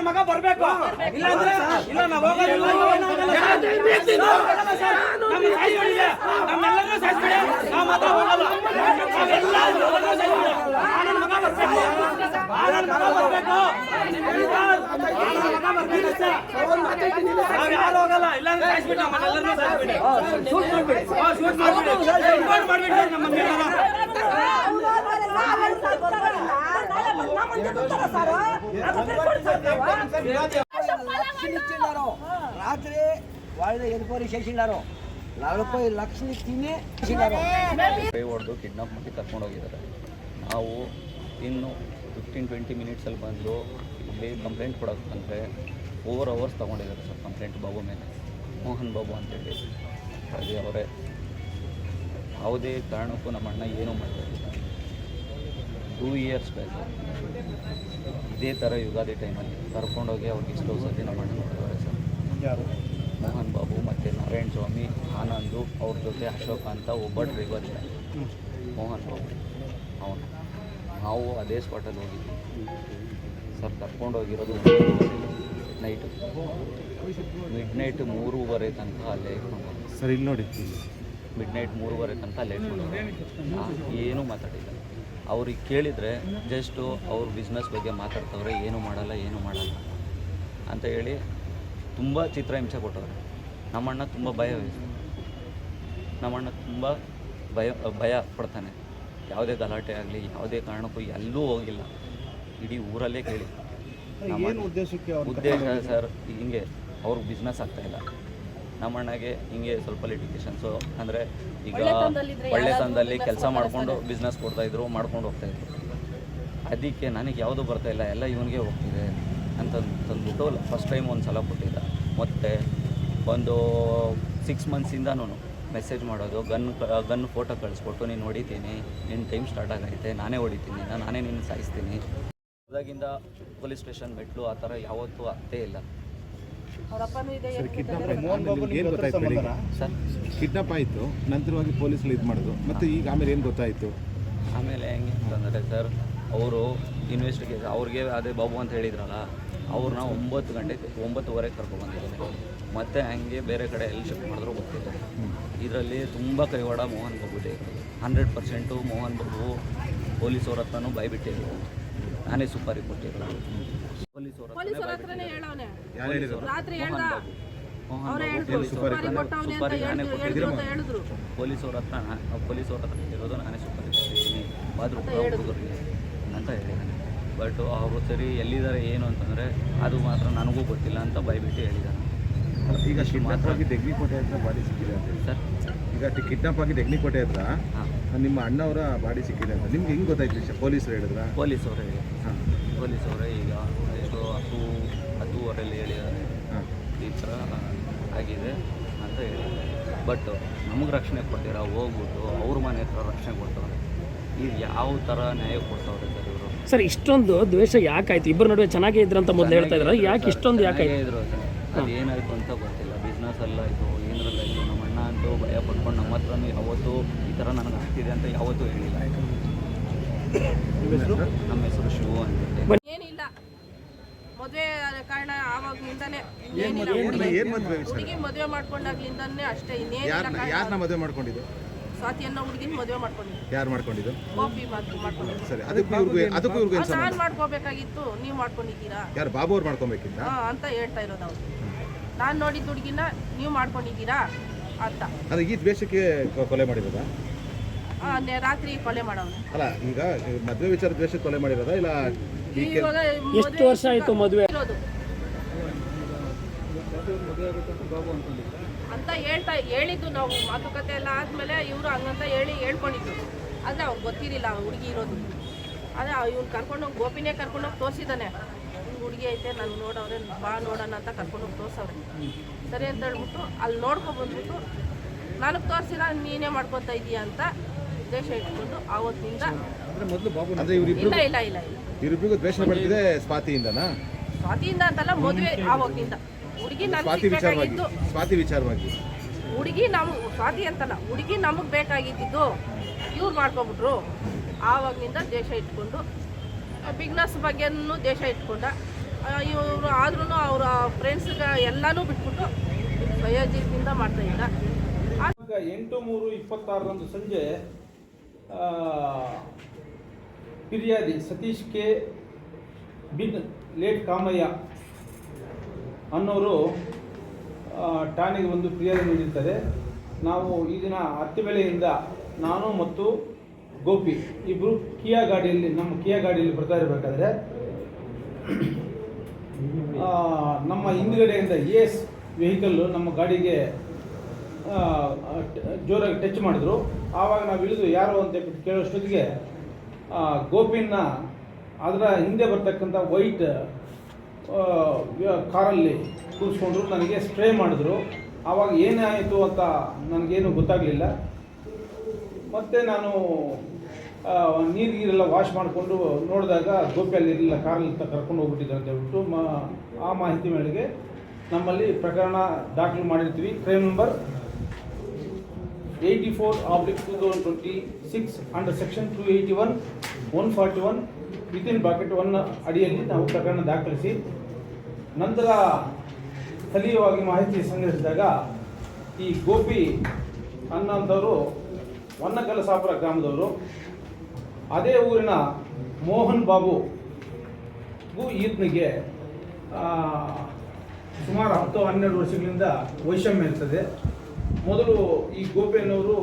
ಮಗ ಬರ್ಬೇಕು ಇಲ್ಲಾಂದ್ರೆ ಇಲ್ಲ ನಾವು ನಮ್ಮೆಲ್ಲರೂ ಸಾಯಿಸ್ಬಿಡಿ ನಾವು ಮಾತ್ರ ಹೋಗಲ್ಲ ಯಾರು ಹೋಗಲ್ಲ ಇಲ್ಲಾಂದ್ರೆ ಸಾಯಿಸ್ಬಿಟ್ಟು ನಮ್ಮನ್ನೆಲ್ಲರೂ ಸಾಯಿಸ್ಬಿಡಿ ಶೂಟ್ ಮಾಡ್ಬಿಟ್ಟು ನಮ್ಮನ್ನೆಲ್ಲ రాత్రి వాళ్ళు ఎన్క్వైరీ చేసిండారు 40 లక్షలు తిని ಕೈ ಹೊಡೆದು ಕಿಡ್ನಾಪ್ ಮಾಡಿ ಕರ್ಕೊಂಡು ಹೋಗಿದ್ದಾರೆ. ನಾವು ಇನ್ನು 15-20 ಮಿನಿಟ್ಸಲ್ಲಿ ಬಂದು ಇಲ್ಲಿ ಕಂಪ್ಲೇಂಟ್ ಕೊಡೋಕ್ಕಂದರೆ 4 ಅವರ್ಸ್ ತೊಗೊಂಡಿದ್ದಾರೆ ಸರ್ ಕಂಪ್ಲೇಂಟ್ ಬಾಬು ಮೇಲೆ, ಮೋಹನ್ ಬಾಬು ಅಂತೇಳಿ. ಹಾಗೆ ಅವರೇ ಯಾವುದೇ ಕಾರಣಕ್ಕೂ ನಮ್ಮ ಅಣ್ಣ ಏನೂ ಮಾಡ್ತಾಯಿಲ್ಲ. 2 ಇಯರ್ಸ್ ಬ್ಯಾಕ್ ಇದೇ ಥರ ಯುಗಾದಿ ಟೈಮಲ್ಲಿ ಕರ್ಕೊಂಡೋಗಿ ಅವ್ರಿಗೆ ಇಷ್ಟು ಸತಿ ನಮ್ಮ ಅಣ್ಣ ನೋಡಿದ್ದಾರೆ ಸರ್. ಯಾರು? ಮೋಹನ್ ಬಾಬು ಮತ್ತು ನಾರಾಯಣ ಸ್ವಾಮಿ, ಆನಂದು, ಅವ್ರ ಜೊತೆ ಅಶೋಕ ಅಂತ ಒಬ್ಬ ಡ್ರೈವರ್ ಇದೆ ಮೋಹನ್ ಬಾಬು ಅವನು. ನಾವು ಅದೇ ಸ್ಪಾಟಲ್ಲಿ ಹೋಗಿದ್ವಿ ಸರ್. ಕರ್ಕೊಂಡೋಗಿರೋದು ನೈಟು ಮಿಡ್ ನೈಟ್ 3:30 ತನಕ ಅಲ್ಲೇ ಇಟ್ಕೊಂಡು ಸರ್. ಇಲ್ಲಿ ನೋಡಿ, ಮಿಡ್ ನೈಟ್ 3:30 ತನಕ ಅಲ್ಲೇ ಇಟ್ಕೊಂಡು ಏನೂ ಮಾತಾಡಿಲ್ಲ. ಅವ್ರಿಗೆ ಕೇಳಿದರೆ ಜಸ್ಟು ಅವ್ರ ಬಿಸ್ನೆಸ್ ಬಗ್ಗೆ ಮಾತಾಡ್ತವ್ರೆ, ಏನೂ ಮಾಡಲ್ಲ ಅಂತ ಹೇಳಿ ತುಂಬ ಚಿತ್ರಹಿಂಸೆ ಕೊಟ್ಟವ್ರೆ. ನಮ್ಮಣ್ಣ ತುಂಬ ನಮ್ಮಣ್ಣ ತುಂಬ ಭಯ ಪಡ್ತಾನೆ. ಯಾವುದೇ ಗಲಾಟೆ ಆಗಲಿ ಯಾವುದೇ ಕಾರಣಕ್ಕೂ ಎಲ್ಲೂ ಹೋಗಿಲ್ಲ. ಇಡೀ ಊರಲ್ಲೇ ಕೇಳಿ ಉದ್ದೇಶ ಸರ್ ಹಿಂಗೆ ಅವ್ರಿಗೆ ಬಿಸ್ನೆಸ್ ಆಗ್ತಾಯಿಲ್ಲ. ನಮ್ಮಣ್ಣಗೆ ಹಿಂಗೆ ಸ್ವಲ್ಪ ಲಿಟಿಗೇಷನ್ಸು ಅಂದರೆ ಈಗ ಒಳ್ಳೆತನದಲ್ಲಿ ಕೆಲಸ ಮಾಡಿಕೊಂಡು ಬಿಸ್ನೆಸ್ ಕೊಡ್ತಾಯಿದ್ರು, ಮಾಡ್ಕೊಂಡು ಹೋಗ್ತಾಯಿದ್ರು. ಅದಕ್ಕೆ ನನಗೆ ಯಾವುದೂ ಬರ್ತಾಯಿಲ್ಲ, ಎಲ್ಲ ಇವನಿಗೆ ಹೋಗ್ತಿದೆ ಅಂತಂದ್ಬಿಟ್ಟು ಫಸ್ಟ್ ಟೈಮ್ ಒಂದು ಸಲ ಕೊಟ್ಟಿದ್ದ. ಮತ್ತು ಒಂದು 6 ಮಂತ್ಸಿಂದನೂ ಮೆಸೇಜ್ ಮಾಡೋದು, ಗನ್ ಫೋಟೋ ಕಳಿಸ್ಕೊಟ್ಟು ನೀನು ಹೊಡಿತೀನಿ, ನಿನ್ನ ಟೈಮ್ ಸ್ಟಾರ್ಟ್ ಆಗೈತೆ, ನಾನೇ ಹೊಡಿತೀನಿ, ನಾನೇ ನಿನ್ನ ಸಾಯಿಸ್ತೀನಿ. ಅದಾಗಿಂದ ಪೊಲೀಸ್ ಸ್ಟೇಷನ್ ಮೆಟ್ಲು ಆ ಥರ ಯಾವತ್ತೂ ಆಗ್ತೇ ಇಲ್ಲ ಸರ್. ಕಿಡ್ನಾಪ್ ಆಯಿತು, ನಂತರವಾಗಿ ಪೊಲೀಸರು ಇದು ಮಾಡೋದು, ಮತ್ತು ಈಗ ಆಮೇಲೆ ಏನು ಗೊತ್ತಾಯಿತು? ಆಮೇಲೆ ಹೆಂಗೆ ಅಂತಂದರೆ ಸರ್, ಅವರು ಇನ್ವೆಸ್ಟಿಗೇಷನ್ ಅವ್ರಿಗೆ ಅದೇ ಬಾಬು ಅಂತ ಹೇಳಿದ್ರಲ್ಲ, ಅವ್ರನ್ನ 9:30 ಕರ್ಕೊಂಡ್ಬಂದಿದ್ದಾರೆ. ಮತ್ತು ಹಂಗೆ ಬೇರೆ ಕಡೆ ಎಲ್ಲಿ ಶಿಫ್ಟ್ ಮಾಡಿದ್ರು ಗೊತ್ತಿಲ್ಲ. ಇದರಲ್ಲಿ ತುಂಬ ಕೈವಾಡ ಮೋಹನ್ ಬಾಬುದೇ. 100% ಮೋಹನ್ ಬಾಬು ಪೊಲೀಸವ್ರ ಹತ್ರನೂ ಬಾಯ್ಬಿಟ್ಟಿದ್ರು. ನಾನೇ ಸುಪಾರಿ ಕೊಟ್ಟಿದ್ರು ಪೊಲೀಸವ್ರ ಸುಪಾರಿ ನಾನೇ ಕೊಟ್ಟಿದ್ದೀನಿ. ಪೊಲೀಸವ್ರ ಹತ್ರ ಇರೋದು ನಾನೇ ಸುಪಾರಿ ಕೊಟ್ಟಿದ್ದೀನಿ ಹುಡುಗರಿಗೆ ಅಂತ ಹೇಳಿದ್ದಾನೆ. ಬಟ್ ಅವರು ಸರಿ ಎಲ್ಲಿದ್ದಾರೆ ಏನು ಅಂತಂದರೆ ಅದು ಮಾತ್ರ ನನಗೂ ಗೊತ್ತಿಲ್ಲ ಅಂತ ಬಾಯ್ಬಿಟ್ಟು ಹೇಳಿದ್ದಾನೆ. ಈಗ ಕಿಡ್ನಾಪ್ ಆಗಿ ದೆಗ್ನಿಕೋಟೆ ಹತ್ರ ಬಾಡಿ ಸಿಕ್ಕಿದೆ ಅಂತ ಸರ್. ಈಗ ಕಿಡ್ನಾಪ್ ಆಗಿ ದೆಗ್ನಿಕೋಟೆ ಹತ್ರ ನಿಮ್ಮ ಅಣ್ಣವರ ಬಾಡಿ ಸಿಕ್ಕಿದೆ ಅಂತ ನಿಮ್ಗೆ ಹೆಂಗೆ ಗೊತ್ತಾಯ್ತು? ಪೊಲೀಸರು ಹೇಳಿದ್ರ? ಪೊಲೀಸವರೇ ಈಗ ಎಷ್ಟು 10:30 ಹೇಳಿದ್ದಾರೆ ಈ ಥರ ಆಗಿದೆ ಅಂತ ಹೇಳಿದ್ದಾರೆ. ಬಟ್ ನಮಗೆ ರಕ್ಷಣೆ ಕೊಡ್ತೀರ ಹೋಗ್ಬಿಟ್ಟು ಅವ್ರ ಮನೆ ಹತ್ರ ರಕ್ಷಣೆ ಕೊಡ್ತವ್ರೆ. ಇದು ಯಾವ ಥರ ನ್ಯಾಯ ಕೊಡ್ತವ್ರೆ ಸರ್ ಇವರು? ಸರ್ ಇಷ್ಟೊಂದು ದ್ವೇಷ ಯಾಕಾಯ್ತು? ಇಬ್ಬರ ನಡುವೆ ಚೆನ್ನಾಗೇ ಇದ್ರಂತ ಮೊದಲು ಹೇಳ್ತಾ ಇದ್ದಾರೆ, ಯಾಕೆ ಇಷ್ಟೊಂದು ಯಾಕಾಯ್ತು? ಇದ್ರು ಸರ್, ಅದು ಏನಾಯಿತು ಅಂತ ಗೊತ್ತಿಲ್ಲ. ಬಿಸ್ನೆಸ್ ಎಲ್ಲ ಆಯಿತು, ಏನರಲ್ಲಾಯಿತು. ನಮ್ಮ ಅಣ್ಣ ಅಂತೂ ಭಯ ಪಡ್ಕೊಂಡು ನಮ್ಮ ಹತ್ರನೂ ಯಾವತ್ತೂ ಈ ಥರ ನನಗೆ ಆಗ್ತಿದೆ ಅಂತ ಯಾವತ್ತೂ ಹೇಳಿಲ್ಲ. ನಮ್ಮ ಹೆಸರು ಶಿವು ಅಂತ. ಏನಿಲ್ಲ, ಮದುವೆ ಕಾರಣ ಆವಾಗ್ಲಿಂದಾನೆ ಹುಡುಗಿ ಮದುವೆ ಮಾಡ್ಕೊಂಡಾಗ್ಲಿಂದಾನೆ ಅಷ್ಟೇ. ಯಾರನ್ನ ಮದುವೆ ಮಾಡ್ಕೊಂಡಿದ್ದು? ಸ್ವಾತಿ ಅನ್ನೋ ಹುಡುಗಿನ ಮದುವೆ ಮಾಡ್ಕೊಂಡಿದ್ದು. ಯಾರು ಮಾಡ್ಕೊಂಡಿದ್ದು? ಗೋಪಿ ಮಾಡ್ಕೊಂಡಿದ್ದು. ಸರಿ, ಅದಕ್ಕೂ ನಾನು ಮಾಡ್ಕೋಬೇಕಾಗಿತ್ತು, ನೀವು ಮಾಡ್ಕೊಂಡಿದ್ದೀರಾ? ಯಾರು ಬಾಬು ಅವ್ರು ಮಾಡ್ಕೊಬೇಕಿತ್ತ ಅಂತ ಹೇಳ್ತಾ ಇರೋದು ಅವ್ರು. ನಾನು ನೋಡಿದ ಹುಡುಗಿನ ನೀವು ಮಾಡ್ಕೊಂಡಿದ್ದೀರಾ ಅಂತ. ಅಲ್ಲ, ಈ ದ್ವೇಷಕ್ಕೆ ಕೊಲೆ ಮಾಡಿರೋದಾ? ರಾತ್ರಿ ಕೊಲೆ ಮಾಡೋನು. ಅಲ್ಲ, ಈಗ ಮದುವೆ ವಿಚಾರ ದ್ವೇಷಕ್ಕೆ ಕೊಲೆ ಮಾಡಿರೋದಾ ಇಲ್ಲ? ಎಷ್ಟು ವರ್ಷ ಆಯಿತು ಮದುವೆ ಅಂತ ಹೇಳಿದ್ದು ನಾವು. ಮಾತುಕತೆ ಎಲ್ಲ ಆದಮೇಲೆ ಇವರು ಹಂಗಂತ ಹೇಳ್ಕೊಂಡಿದ್ದು. ಆದರೆ ಅವ್ರಿಗೆ ಗೊತ್ತಿರಲಿಲ್ಲ ಹುಡುಗಿ ಇರೋದು. ಆದರೆ ಇವ್ನು ಕರ್ಕೊಂಡೋಗಿ ಗೋಪಿನೇ ಕರ್ಕೊಂಡೋಗಿ ತೋರಿಸಿದ್ದಾನೆ. ಹುಡುಗಿ ಐತೆ, ನಾನು ನೋಡವ್ರೆ, ಬಾ ನೋಡೋಣ ಅಂತ ಕರ್ಕೊಂಡೋಗಿ ತೋರಿಸವ್ರೆ. ಸರಿ ಅಂತ ಹೇಳ್ಬಿಟ್ಟು ಅಲ್ಲಿ ನೋಡ್ಕೊಬಂದ್ಬಿಟ್ಟು ನನಗೆ ತೋರಿಸಿಲ್ಲ, ನೀನೇ ಮಾಡ್ಕೊತಾ ಇದೀಯ ಅಂತ ಉದ್ದೇಶ ಇಟ್ಕೊಂಡು ಆವತ್ತಿಂದ ಅಂದ್ರೆ ಮೊದಲು ಬಾಬು ಅಂದ್ರೆ ಇವರಿಬ್ರು ಇಲ್ಲ ಇವರಿಬ್ರಿಗೂ ದ್ವೇಷ ಮಾಡ್ತಿದೆ ಸ್ವಾತಿಯಿಂದನಾ? ಸ್ವಾತಿಯಿಂದ ಅಂತಲ್ಲ, ಮದುವೆ ಆವತ್ತಿಂದ ಹುಡುಗಿ ಸ್ವಾತಿ ವಿಚಾರವಾಗಿ ಹುಡುಗಿ ಸ್ವಾತಿ ಅಂತಲ್ಲ, ಹುಡುಗಿ ನಮಗೆ ಬೇಕಾಗಿದ್ದು ಇವ್ರು ಮಾಡ್ಕೊಬಿಟ್ರು. ಆವಾಗಿನಿಂದ ದೇಶ ಇಟ್ಕೊಂಡು ಬಿಗ್ನೆಸ್ ಬಗ್ಗೆನೂ ದೇಶ ಇಟ್ಕೊಂಡ. ಇವರು ಆದ್ರೂ ಅವರ ಫ್ರೆಂಡ್ಸ್ಗೆ ಎಲ್ಲನೂ ಬಿಟ್ಬಿಟ್ಟು ಸ್ವಯಜೀವಿಯಿಂದ ಮಾಡ್ತಾ ಇದ್ದ. 8/3/26 ಸಂಜೆ ಫಿರ್ಯಾದಿ ಸತೀಶ್ ಕೆ ಬಿನ್ ಲೇಟ್ ಕಾಮಯ್ಯ ಅನ್ನೋರು ಠಾಣೆಗೆ ಒಂದು ಫಿರ್ಯಾದಿ ನೀಡಿರ್ತಾರೆ. ನಾವು ಈ ದಿನ ಹತ್ತಿಬೆಳೆಯಿಂದ ನಾನು ಮತ್ತು ಗೋಪಿ ಇಬ್ಬರು ನಮ್ಮ ಕಿಯಾ ಗಾಡಿಯಲ್ಲಿ ಬರ್ತಾ ಇರಬೇಕಾದ್ರೆ ನಮ್ಮ ಹಿಂದುಗಡೆಯಿಂದ ಏಸ್ ವೆಹಿಕಲ್ಲು ನಮ್ಮ ಗಾಡಿಗೆ ಜೋರಾಗಿ ಟಚ್ ಮಾಡಿದ್ರು. ಆವಾಗ ನಾವು ಇಳಿದು ಯಾರು ಅಂತ ಕೇಳೋಷ್ಟೊತ್ತಿಗೆ ಗೋಪಿನ ಅದರ ಹಿಂದೆ ಬರ್ತಕ್ಕಂಥ ವೈಟ್ ಕಾರಲ್ಲಿ ಕೂರಿಸ್ಕೊಂಡ್ರು. ನನಗೆ ಸ್ಪ್ರೇ ಮಾಡಿದ್ರು. ಆವಾಗ ಏನಾಯಿತು ಅಂತ ನನಗೇನು ಗೊತ್ತಾಗಲಿಲ್ಲ. ಮತ್ತು ನಾನು ನೀರೆಲ್ಲ ವಾಶ್ ಮಾಡಿಕೊಂಡು ನೋಡಿದಾಗ ಗೋಪಿ ಅಲ್ಲಿರಲಿಲ್ಲ, ಕಾರಲ್ಲಿ ಕರ್ಕೊಂಡು ಹೋಗ್ಬಿಟ್ಟಿದ್ದಾರೆ ಅಂತ ಹೇಳ್ಬಿಟ್ಟು ಆ ಮಾಹಿತಿ ಮೇರೆಗೆ ನಮ್ಮಲ್ಲಿ ಪ್ರಕರಣ ದಾಖಲು ಮಾಡಿರ್ತೀವಿ. Crime number 84/2026 under section 281, 141 within bracket 1 ಅಡಿಯಲ್ಲಿ ನಾವು ಪ್ರಕರಣ ದಾಖಲಿಸಿ ನಂತರ ಸ್ಥಳೀಯವಾಗಿ ಮಾಹಿತಿ ಸಂಗ್ರಹಿಸಿದಾಗ ಈ ಗೋಪಿ ಅನ್ನೋಂಥವರು ಹೊನ್ನಕಲಸಾಪುರ ಗ್ರಾಮದವರು. ಅದೇ ಊರಿನ ಮೋಹನ್ ಬಾಬುಗೂ ಈತನಿಗೆ ಸುಮಾರು 10-12 ವರ್ಷಗಳಿಂದ ವೈಷಮ್ಯ ಇರ್ತದೆ. ಮೊದಲು ಈ ಗೋಪಿ ಅನ್ನೋರು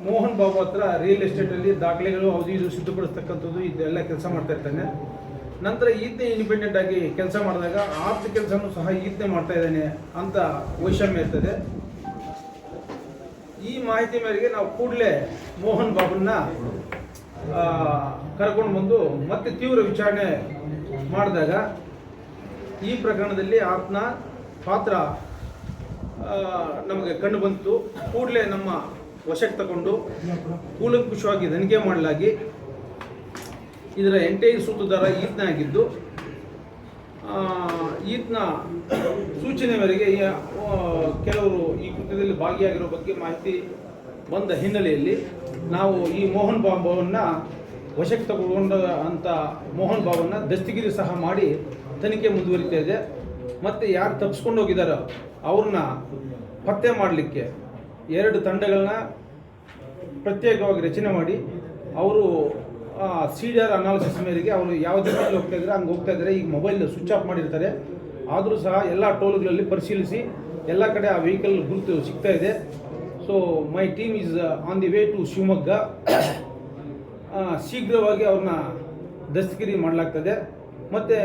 ಮೋಹನ್ ಬಾಬು ಹತ್ರ ರಿಯಲ್ ಎಸ್ಟೇಟಲ್ಲಿ ದಾಖಲೆಗಳು ಅದು ಇದು ಸಿದ್ಧಪಡಿಸ್ತಕ್ಕಂಥದ್ದು ಇದೆಲ್ಲ ಕೆಲಸ ಮಾಡ್ತಾ ಇರ್ತಾನೆ. ನಂತರ ಈತನೇ ಇಂಡಿಪೆಂಡೆಂಟ್ ಆಗಿ ಕೆಲಸ ಮಾಡಿದಾಗ ಆತ ಕೆಲಸನೂ ಸಹ ಈತನೇ ಮಾಡ್ತಾ ಇದ್ದಾನೆ ಅಂತ ವೈಷಮ್ಯ ಇರ್ತದೆ. ಈ ಮಾಹಿತಿ ಮೇರೆಗೆ ನಾವು ಕೂಡಲೇ ಮೋಹನ್ ಬಾಬುನ ಕರ್ಕೊಂಡು ಬಂದು ಮತ್ತೆ ತೀವ್ರ ವಿಚಾರಣೆ ಮಾಡಿದಾಗ ಈ ಪ್ರಕರಣದಲ್ಲಿ ಆತನ ಪಾತ್ರ ನಮಗೆ ಕಂಡು ಬಂತು. ಕೂಡಲೇ ನಮ್ಮ ವಶಕ್ಕೆ ತಗೊಂಡು ಕೂಲಂಕುಷವಾಗಿ ತನಿಖೆ ಮಾಡಲಾಗಿ ಇದರ ಎಂಟೈರ್ ಸೂತ್ರಧಾರ ಈತನೇ ಆಗಿದ್ದು, ಈತನ ಸೂಚನೆ ಮೇರೆಗೆ ಕೆಲವರು ಈ ಕೃತ್ಯದಲ್ಲಿ ಭಾಗಿಯಾಗಿರೋ ಬಗ್ಗೆ ಮಾಹಿತಿ ಬಂದ ಹಿನ್ನೆಲೆಯಲ್ಲಿ ನಾವು ಈ ಮೋಹನ್ ಬಾಬುವನ್ನು ವಶಕ್ಕೆ ತಗೊಂಡ ಅಂತ ಮೋಹನ್ ಬಾಬುವನ್ನು ದಸ್ತಗಿರಿ ಸಹ ಮಾಡಿ ತನಿಖೆ ಮುಂದುವರಿತಾ ಇದೆ. ಮತ್ತು ಯಾರು ತಪ್ಪಿಸ್ಕೊಂಡು ಹೋಗಿದ್ದಾರೋ ಅವ್ರನ್ನ ಪತ್ತೆ ಮಾಡಲಿಕ್ಕೆ 2 ತಂಡಗಳನ್ನ ಪ್ರತ್ಯೇಕವಾಗಿ ರಚನೆ ಮಾಡಿ ಅವರು CDR ಅನಾಲಿಸಿಸ್ ಮೇರೆಗೆ ಅವರು ಯಾವ ದಿನದಲ್ಲಿ ಹೋಗ್ತಾ ಇದ್ದಾರೆ ಹಂಗೆ ಹೋಗ್ತಾ ಇದ್ದಾರೆ. ಈಗ ಮೊಬೈಲ್ ಸ್ವಿಚ್ ಆಫ್ ಮಾಡಿರ್ತಾರೆ, ಆದರೂ ಸಹ ಎಲ್ಲ ಟೋಲ್ಗಳಲ್ಲಿ ಪರಿಶೀಲಿಸಿ ಎಲ್ಲ ಕಡೆ ಆ ವೆಹಿಕಲ್ ಗುರುತು ಸಿಗ್ತಾ ಇದೆ. So my team is on the way to Shivamogga. ಶೀಘ್ರವಾಗಿ ಅವ್ರನ್ನ ದಸ್ತಗಿರಿ ಮಾಡಲಾಗ್ತದೆ. ಮತ್ತು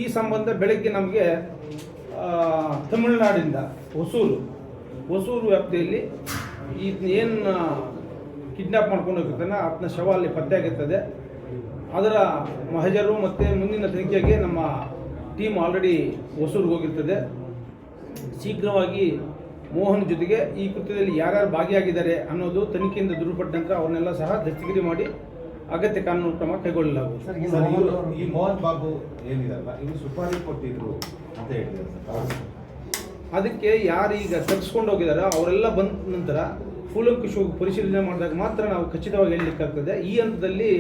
ಈ ಸಂಬಂಧ ಬೆಳಗ್ಗೆ ನಮಗೆ ತಮಿಳುನಾಡಿಂದ ಹೊಸೂರು ವ್ಯಾಪ್ತಿಯಲ್ಲಿ ಏನು ಕಿಡ್ನಾಪ್ ಮಾಡ್ಕೊಂಡು ಹೋಗಿರ್ತಾನೆ ಆತನ ಶವ ಅಲ್ಲಿ ಪತ್ತೆಯಾಗಿರ್ತದೆ. ಅದರ ಮಹಜರು ಮತ್ತು ಮುಂದಿನ ತನಿಖೆಗೆ ನಮ್ಮ ಟೀಮ್ ಆಲ್ರೆಡಿ ಹೊಸೂರಿಗೆ ಹೋಗಿರ್ತದೆ. ಶೀಘ್ರವಾಗಿ ಮೋಹನ್ ಜೊತೆಗೆ ಈ ಕೃತ್ಯದಲ್ಲಿ ಯಾರ್ಯಾರು ಭಾಗಿಯಾಗಿದ್ದಾರೆ ಅನ್ನೋದು ತನಿಖೆಯಿಂದ ದೃಢಪಟ್ಟ ನಂತರ ಅವನ್ನೆಲ್ಲ ಸಹ ದಸ್ತಗಿರಿ ಮಾಡಿ ಅಗತ್ಯ ಕಾನೂನು ಕ್ರಮ ಕೈಗೊಳ್ಳಲಾಗುವುದು. ಈ ಮೋಹನ್ ಬಾಬು ಏನಿದಲ್ಲ ಇವರು ಸುಪಾರಿ ಕೊಟ್ಟಿದ್ರು ಅಂತ ಹೇಳಿದ್ರು. ಅದಕ್ಕೆ ಯಾರೀಗ ತಪ್ಪಿಸ್ಕೊಂಡು ಹೋಗಿದಾರೋ ಅವರೆಲ್ಲ ಬಂದ ನಂತರ ಕೂಲಂಕುಷವಾಗಿ ಪರಿಶೀಲನೆ ಮಾಡಿದಾಗ ಮಾತ್ರ ನಾವು ಖಚಿತವಾಗಿ ಹೇಳಲಿಕ್ಕಾಗ್ತದೆ. ಈ ಹಂತದಲ್ಲಿ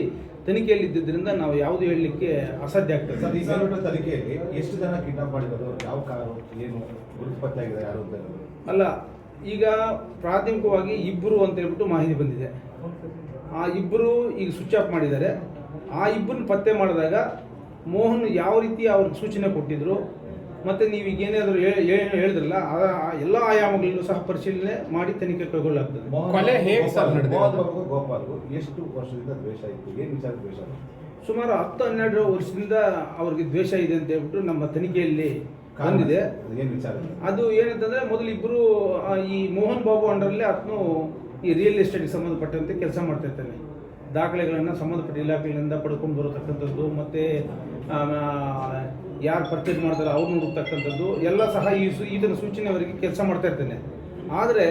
ತನಿಖೆಯಲ್ಲಿ ಇದ್ದಿದ್ದರಿಂದ ನಾವು ಯಾವುದು ಹೇಳಲಿಕ್ಕೆ ಅಸಾಧ್ಯ ಆಗ್ತದೆ. ಸರ್, ಈ ತನಿಖೆಯಲ್ಲಿ ಎಷ್ಟು ಜನ ಕಿಡ್ನಾಪ್ ಮಾಡಿದ್ರು, ಯಾವ ಕಾರು, ಏನು ಗುರುತುಪತ್ತಾಗಿದೆ ಯಾರು ಅಂತ ಅಲ್ಲ, ಈಗ ಪ್ರಾಥಮಿಕವಾಗಿ ಇಬ್ಬರು ಅಂತ ಹೇಳ್ಬಿಟ್ಟು ಮಾಹಿತಿ ಬಂದಿದೆ. ಆ ಇಬ್ಬರು ಈಗ ಸ್ವಿಚ್ ಆಫ್ ಮಾಡಿದ್ದಾರೆ. ಆ ಇಬ್ಬರನ್ನ ಪತ್ತೆ ಮಾಡಿದಾಗ ಮೋಹನ್ ಯಾವ ರೀತಿ ಅವ್ರಿಗೆ ಸೂಚನೆ ಕೊಟ್ಟಿದ್ರು ಮತ್ತು ನೀವು ಈಗ ಏನಾದರೂ ಹೇಳಿದ್ರಲ್ಲ ಎಲ್ಲ ಆಯಾಮಗಳಲ್ಲೂ ಸಹ ಪರಿಶೀಲನೆ ಮಾಡಿ ತನಿಖೆ ಕೈಗೊಳ್ಳಲಾಗ್ತದೆ. ಕೊಲೆ ಹೇಗೆ ಸರ್ ನಡೆದಿದೆ? ಗೋಪಾಲ್ಗೂ ಎಷ್ಟು ವರ್ಷದಿಂದ ದ್ವೇಷ ಇತ್ತು, ಏನು ವಿಚಾರ ದ್ವೇಷ? ಸುಮಾರು 10-12 ವರ್ಷದಿಂದ ಅವ್ರಿಗೆ ದ್ವೇಷ ಇದೆ ಅಂತ ಹೇಳ್ಬಿಟ್ಟು ನಮ್ಮ ತನಿಖೆಯಲ್ಲಿ ಬಂದಿದೆ. ಏನು ವಿಚಾರ? ಅದು ಏನಂತಂದರೆ ಮೊದಲು ಇಬ್ಬರು ಈ ಮೋಹನ್ ಬಾಬು ಅಂಡರಲ್ಲಿ ಆತನು ಈ ರಿಯಲ್ ಎಸ್ಟೇಟ್ಗೆ ಸಂಬಂಧಪಟ್ಟಂತೆ ಕೆಲಸ ಮಾಡ್ತಾ ಇರ್ತಾನೆ. ದಾಖಲೆಗಳನ್ನು ಸಂಬಂಧಪಟ್ಟ ಇಲಾಖೆಗಳಿಂದ ಪಡ್ಕೊಂಡು ಬರತಕ್ಕಂಥದ್ದು ಮತ್ತು ಯಾರು ಪರ್ಚೇಸ್ ಮಾಡ್ತಾರೆ ಅವ್ರನ್ನ ಹುಡುಕ್ತಕ್ಕಂಥದ್ದು ಎಲ್ಲ ಸಹ ಈತನ ಸೂಚನೆವರೆಗೆ ಕೆಲಸ ಮಾಡ್ತಾ ಇರ್ತಾನೆ. ಆದರೆ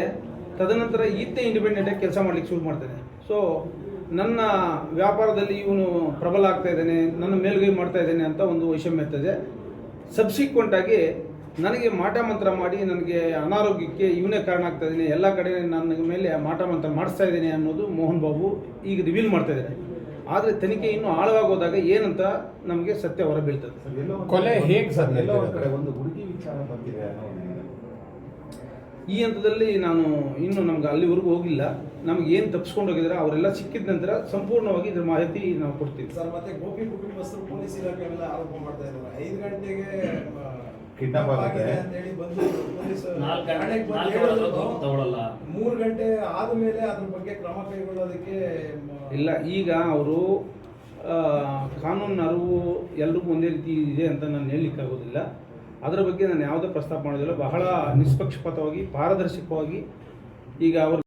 ತದನಂತರ ಈತೆ ಇಂಡಿಪೆಂಡೆಂಟಾಗಿ ಕೆಲಸ ಮಾಡಲಿಕ್ಕೆ ಶುರು ಮಾಡ್ತಾನೆ. ಸೊ ನನ್ನ ವ್ಯಾಪಾರದಲ್ಲಿ ಇವನು ಪ್ರಬಲ ಆಗ್ತಾ ಇದ್ದಾನೆ, ನನ್ನ ಮೇಲುಗೈ ಮಾಡ್ತಾ ಇದ್ದಾನೆ ಅಂತ ಒಂದು ವೈಷಮ್ಯ ಇರ್ತದೆ. ಸಬ್ಸಿಕ್ವೆಂಟಾಗಿ ನನಗೆ ಮಾಟ ಮಂತ್ರ ಮಾಡಿ ನನಗೆ ಅನಾರೋಗ್ಯಕ್ಕೆ ಇವನೇ ಕಾರಣ ಆಗ್ತಾ ಇದ್ದಾನೆ, ಎಲ್ಲ ಕಡೆ ನನ್ನ ಮೇಲೆ ಮಾಟ ಮಂತ್ರ ಮಾಡಿಸ್ತಾ ಇದ್ದೇನೆ ಅನ್ನೋದು ಮೋಹನ್ ಬಾಬು ಈಗ ರಿವೀಲ್ ಮಾಡ್ತಾ ಇದ್ದಾರೆ. ಆದರೆ ತನಿಖೆ ಇನ್ನೂ ಆಳವಾಗಿ ಹೋದಾಗ ಏನಂತ ನಮಗೆ ಸತ್ಯ ಹೊರಬೀಳ್ತದೆ. ಕೊಲೆ ಹೇಗೆ ಸರ್? ಒಂದು ಹುಡುಗಿ ವಿಚಾರ ಬಂದಿದೆ ಅನ್ನೋ ಈ ಹಂತದಲ್ಲಿ ನಾನು ಇನ್ನು ನಮ್ಗೆ ಅಲ್ಲಿವರೆಗೂ ಹೋಗಿಲ್ಲ. ನಮ್ಗೆ ಏನು ತಪ್ಪಿಸ್ಕೊಂಡು ಹೋಗಿದ್ದಾರೆ ಅವರೆಲ್ಲ ಸಿಕ್ಕಿದ ನಂತರ ಸಂಪೂರ್ಣವಾಗಿ ಇದ್ರ ಮಾಹಿತಿ ನಾವು ಕೊಡ್ತೀವಿ. ಸರ್, ಮತ್ತೆ ಗೋಪಿ ಕುಟುಂಬಸ್ಥರು ಪೊಲೀಸ್ ಇಲಾಖೆ ಮೇಲೆ ಆರೋಪ ಮಾಡ್ತಾ ಇದ್ದಾರೆ. 5 ಗಂಟೆಗೆ ಕಿಡ್ನಾಪ್ ಆಗಿದೆ ಅಂತ ಹೇಳಿ ಬಂದು ಪೊಲೀಸ್ ಠಾಣೆಗೆ ಬಂದು ಹೇಳಿದ್ರು. 3 ಗಂಟೆ ಆದಮೇಲೆ ಅದ್ರ ಬಗ್ಗೆ ಕ್ರಮ ಕೈಗೊಳ್ಳೋದಕ್ಕೆ ಇಲ್ಲ, ಈಗ ಅವರು ಕಾನೂನಿನ ಅರಿವು ಎಲ್ರಿಗೂ ಒಂದೇ ರೀತಿ ಇದೆ ಅಂತ ನಾನು ಹೇಳಲಿಕ್ಕಾಗೋದಿಲ್ಲ. ಅದರ ಬಗ್ಗೆ ನಾನು ಯಾವುದೇ ಪ್ರಸ್ತಾಪ ಮಾಡೋದಿಲ್ಲ. ಬಹಳ ನಿಷ್ಪಕ್ಷಪಾತವಾಗಿ ಪಾರದರ್ಶಕವಾಗಿ ಈಗ ಅವರು